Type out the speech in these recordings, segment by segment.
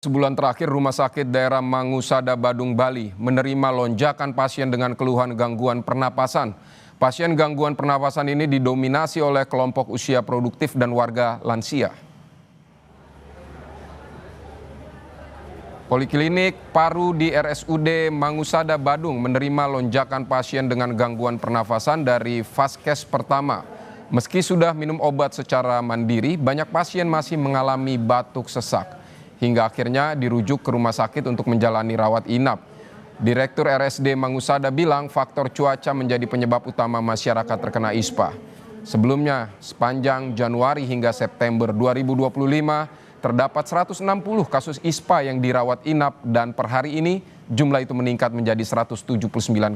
Sebulan terakhir, Rumah Sakit Daerah Mangusada, Badung, Bali menerima lonjakan pasien dengan keluhan gangguan pernapasan. Pasien gangguan pernapasan ini didominasi oleh kelompok usia produktif dan warga lansia. Poliklinik paru di RSUD Mangusada, Badung menerima lonjakan pasien dengan gangguan pernafasan dari Vaskes pertama. Meski sudah minum obat secara mandiri, banyak pasien masih mengalami batuk sesak. Hingga akhirnya dirujuk ke rumah sakit untuk menjalani rawat inap. Direktur RSD Mangusada bilang faktor cuaca menjadi penyebab utama masyarakat terkena ISPA. Sebelumnya, sepanjang Januari hingga September 2025, terdapat 160 kasus ISPA yang dirawat inap dan per hari ini jumlah itu meningkat menjadi 179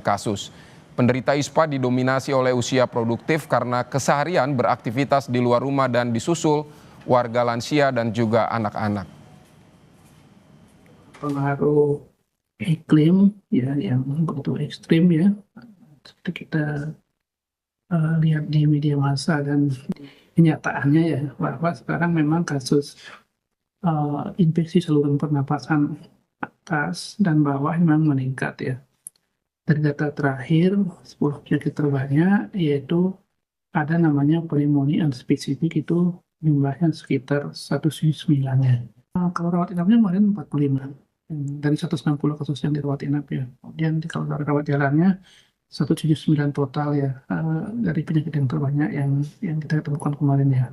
kasus. Penderita ISPA didominasi oleh usia produktif karena keseharian beraktivitas di luar rumah dan disusul warga lansia dan juga anak-anak. Pengaruh iklim ya yang begitu ekstrim ya, seperti kita lihat di media massa dan di kenyataannya ya, bahwa sekarang memang kasus infeksi saluran pernapasan atas dan bawah memang meningkat ya. Dari data terakhir 10 penyakit terbanyak yaitu ada namanya pneumonia unspesifik, itu jumlahnya sekitar 109 ya. Kalau rawat inapnya kemarin 45 dari 160 kasus yang dirawat inap ya. Kemudian kalau rawat jalannya 179 total ya, dari penyakit yang terbanyak yang kita temukan kemarin ya.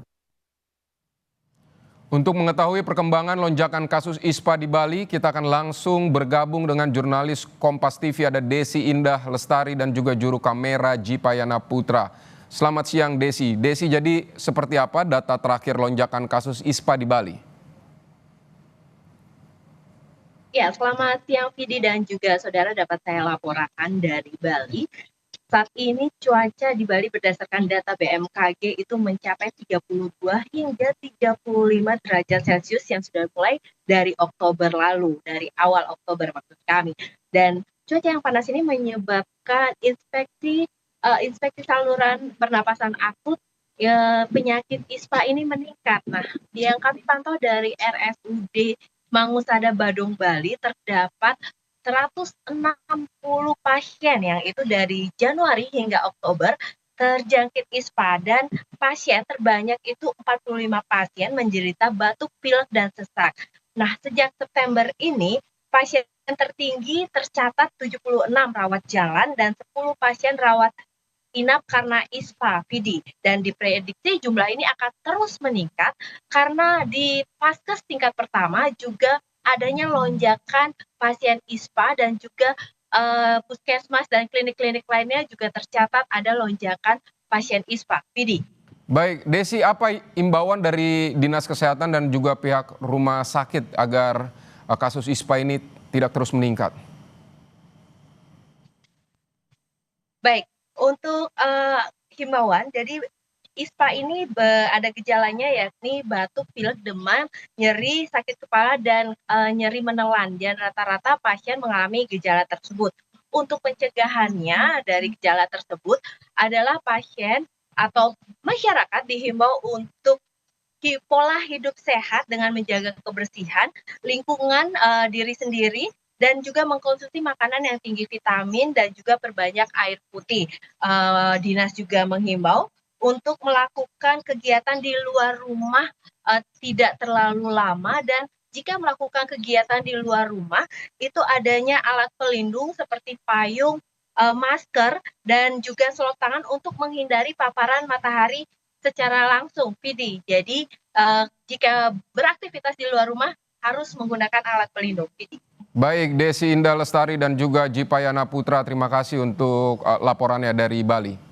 Untuk mengetahui perkembangan lonjakan kasus ISPA di Bali, kita akan langsung bergabung dengan jurnalis Kompas TV, ada Desi Indah Lestari dan juga juru kamera Jipayana Putra. Selamat siang Desi. Desi, jadi seperti apa data terakhir lonjakan kasus ISPA di Bali? Ya, selamat siang Vidi dan juga saudara, dapat saya laporkan dari Bali. Saat ini cuaca di Bali berdasarkan data BMKG itu mencapai 32 hingga 35 derajat Celcius yang sudah mulai dari Oktober lalu, dari awal Oktober maksud kami. Dan cuaca yang panas ini menyebabkan inspeksi saluran pernapasan akut penyakit ISPA ini meningkat. Nah, yang kami pantau dari RSUD Mangusada, Badung, Bali, terdapat 160 pasien yang itu dari Januari hingga Oktober terjangkit ISPA, dan pasien terbanyak itu 45 pasien menderita batuk, pilek, dan sesak. Nah, sejak September ini pasien tertinggi tercatat 76 rawat jalan dan 10 pasien rawat inap karena ISPA, Vidi. Dan diprediksi jumlah ini akan terus meningkat karena di Vaskes tingkat pertama juga adanya lonjakan pasien ISPA dan juga puskesmas dan klinik-klinik lainnya juga tercatat ada lonjakan pasien ISPA, Vidi. Baik, Desi, apa imbauan dari Dinas Kesehatan dan juga pihak rumah sakit agar kasus ISPA ini tidak terus meningkat? Baik, untuk himbauan, jadi ISPA ini ada gejalanya yakni batuk, pilek, demam, nyeri, sakit kepala, dan nyeri menelan. Dan rata-rata pasien mengalami gejala tersebut. Untuk pencegahannya dari gejala tersebut adalah pasien atau masyarakat dihimbau untuk pola hidup sehat dengan menjaga kebersihan, lingkungan diri sendiri, dan juga mengkonsumsi makanan yang tinggi vitamin dan juga perbanyak air putih. Dinas juga menghimbau untuk melakukan kegiatan di luar rumah tidak terlalu lama, dan jika melakukan kegiatan di luar rumah itu adanya alat pelindung seperti payung, masker, dan juga selop tangan untuk menghindari paparan matahari secara langsung, Vidi. Jadi jika beraktivitas di luar rumah harus menggunakan alat pelindung, Vidi. Baik, Desi Indah Lestari dan juga Jipayana Putra, terima kasih untuk laporannya dari Bali.